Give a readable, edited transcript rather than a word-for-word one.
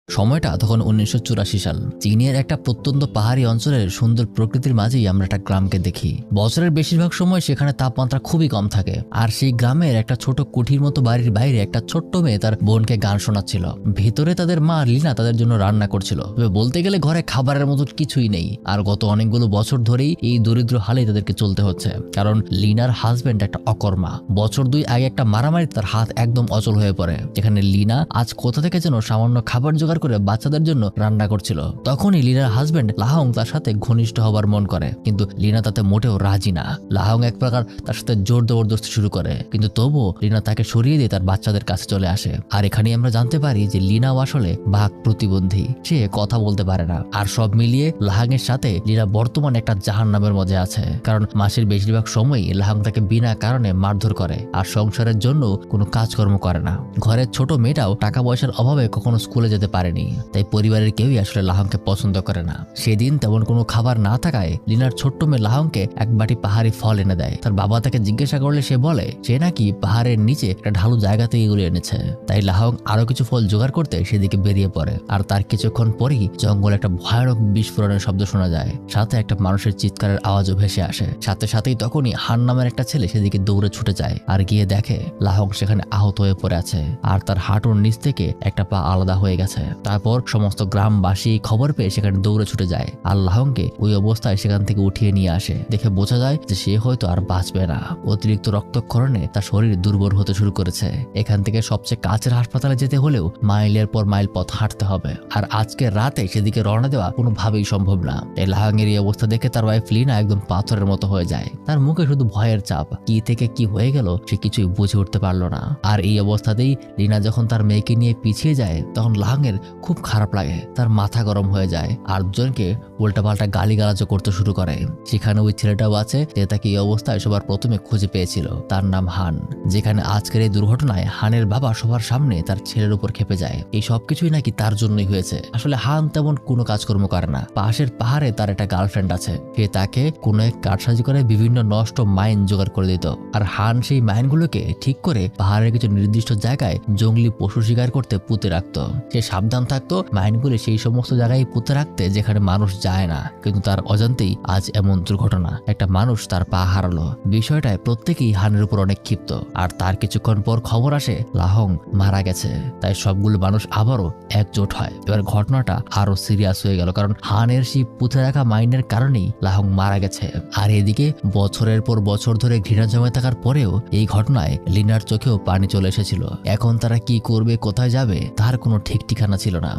সময়টা তখন 1984 সাল। চীনের একটা প্রত্যন্ত পাহাড়ি অঞ্চলের সুন্দর প্রকৃতির মাঝেই আমরা একটা গ্রামকে দেখি। বছরের বেশিরভাগ সময় সেখানে তাপমাত্রা খুবই কম থাকে। আর সেই গ্রামের একটা ছোট কুঠির মতো বাড়ির বাইরে একটা ছোট্ট মেয়ে তার বোনকে গান শোনাচ্ছিল। ভিতরে তাদের মা লিনা তাদের জন্য রান্না করছিল। তবে বলতে গেলে ঘরে খাবারের মতো কিছুই নেই। আর গত অনেকগুলো বছর ধরেই এই দরিদ্র হালেই তাদেরকে চলতে হচ্ছে, কারণ লিনার হাজবেন্ড একটা অকর্মা। বছর 2 আগে একটা মারামারি তার হাত একদম অচল হয়ে পড়ে। এখানে লিনা আজ কোথা থেকে যেন সামান্য খাবার জোগাড় করে বাচ্চাদের জন্য রান্না করছিল। তখনই লিনার হাজবেন্ড লাহং তার সাথে ঘনিষ্ঠ হবার মন করে, কিন্তু লিনা তাতে মোটেও রাজি না। লাহং এক প্রকার তার সাথে জোর জবরদস্তি শুরু করে, কিন্তু তবুও লিনা তাকে সরিয়ে দিয়ে তার বাচ্চাদের কাছে চলে আসে। আর এখানেই আমরা জানতে পারি যে লিনাও আসলে বাক প্রতিবন্ধী, সে কথা বলতে পারে না। আর সব মিলিয়ে লাহাং এর সাথে লিনা বর্তমানে একটা জাহান্নামের মধ্যে আছে, কারণ মাসের বেশিরভাগ সময়ই লাহাং তাকে বিনা কারণে মারধর করে আর সংসারের জন্য কোনো কাজকর্ম করে না। ঘরের ছোট মেয়েটাও টাকা পয়সার অভাবে কখনো স্কুলে যেতে পারেনি, তাই পরিবারের কেউই আসলে লাহংকে পছন্দ করে না। সেদিন তেমন কোনো খাবার না থাকায় লিনার ছোট্ট মেয়ে লাহংকে এক বাটি পাহাড়ি ফল এনে দেয়। তার বাবা তাকে জিজ্ঞাসা করলে সে বলে সে নাকি পাহাড়ের নিচে একটা ঢালু জায়গা থেকে এগুলো এনেছে। তাই লাহং আরো কিছু ফল জোগাড় করতে সেদিকে বেরিয়ে পড়ে। আর তার কিছুক্ষণ পরেই জঙ্গলে একটা ভয়ানক বিস্ফোরণের শব্দ শোনা যায়, সাথে একটা মানুষের চিৎকারের আওয়াজও ভেসে আসে। সাথে সাথেই তখনই হান নামের একটা ছেলে সেদিকে দৌড়ে ছুটে যায় আর গিয়ে দেখে লাহং সেখানে আহত হয়ে পড়ে আছে আর তার হাঁটুর নিচ থেকে একটা পা আলাদা হয়ে গেছে। তারপর সমস্ত গ্রামবাসী খবর পেয়ে সেখানে দৌড়ে ছুটে যায় আর লাহংকে ওই অবস্থায় সেখান থেকে উঠিয়ে নিয়ে আসে। দেখে বোঝা যায় যে সে হয়তো আর বাঁচবে না। অতিরিক্ত রক্তক্ষরণে তার শরীর দুর্বল হতে শুরু করেছে। এখান থেকে সবচেয়ে কাছের হাসপাতালে যেতে হলেও মাইলের পর মাইল পথ হাঁটতে হবে, আর আজকে রাতে সেদিকে রওনা দেওয়া কোনোভাবেই সম্ভব না। এই লাহংয়ের এই অবস্থা দেখে তার ওয়াইফ লিনা একদম পাথরের মতো হয়ে যায়। তার মুখে শুধু ভয়ের চাপ, কি থেকে কি হয়ে গেল সে কিছুই বুঝে উঠতে পারলো না। আর এই অবস্থাতেই লিনা যখন তার মেয়েকে নিয়ে পিছিয়ে যায় তখন লাহংয়ের খুব খারাপ লাগে, তার মাথা গরম হয়ে যায় আর দুজনকে উল্টাপাল্টা গালিগালাজও করতে শুরু করে। সেখানে ওই ছেলেটাও আছে যে তাকে এই অবস্থায় সবার প্রথমে খুঁজে পেয়েছিল, তার নাম হান। যেখানে আজকের এই দুর্ঘটনায় হানের বাবা সবার সামনে তার ছেলের উপর খেপে যায়। এই সবকিছুই নাকি তার জন্যই হয়েছে। আসলে হান তেমন কোনো কাজকর্ম করে না। পাশের পাহাড়ে তার একটা গার্লফ্রেন্ড আছে, সে তাকে কোনো এক কারসাজি করে বিভিন্ন নষ্ট মাইন জোগাড় করে দিত। আর হান সেই মাইনগুলোকে ঠিক করে পাহাড়ের কিছু নির্দিষ্ট জায়গায় জঙ্গলি পশু শিকার করতে পুঁতে রাখতো। সে সাবধান থাকতো মাইনগুলি সেই সমস্ত জায়গায় পুঁতে রাখতে যেখানে মানুষ যায় না। কিন্তু তার অজান্তেই আজ এমন দুর্ঘটনা, একটা মানুষ তার পা হারালো। বিষয়টায় প্রত্যেকেই হানের উপর অনেক ক্ষিপ্ত। আর তার কিছুক্ষণ পর খবর আসে লাহং মারা গেছে। তাই সবগুলো মানুষ আবারও একজোট হয়। এবার ঘটনাটা আরো সিরিয়াস হয়ে গেল, কারণ হানের সেই পুঁতে রাখা মাইনের কারণেই লাহং মারা গেছে। আর এদিকে বছরের পর বছর ধরে ঘৃণা জমে থাকার পরেও এই ঘটনায় লিনার চোখেও পানি চলে এসেছিল। এখন তারা কি করবে, কোথায় যাবে তার কোনো ঠিক ঠিকানা ছিল না।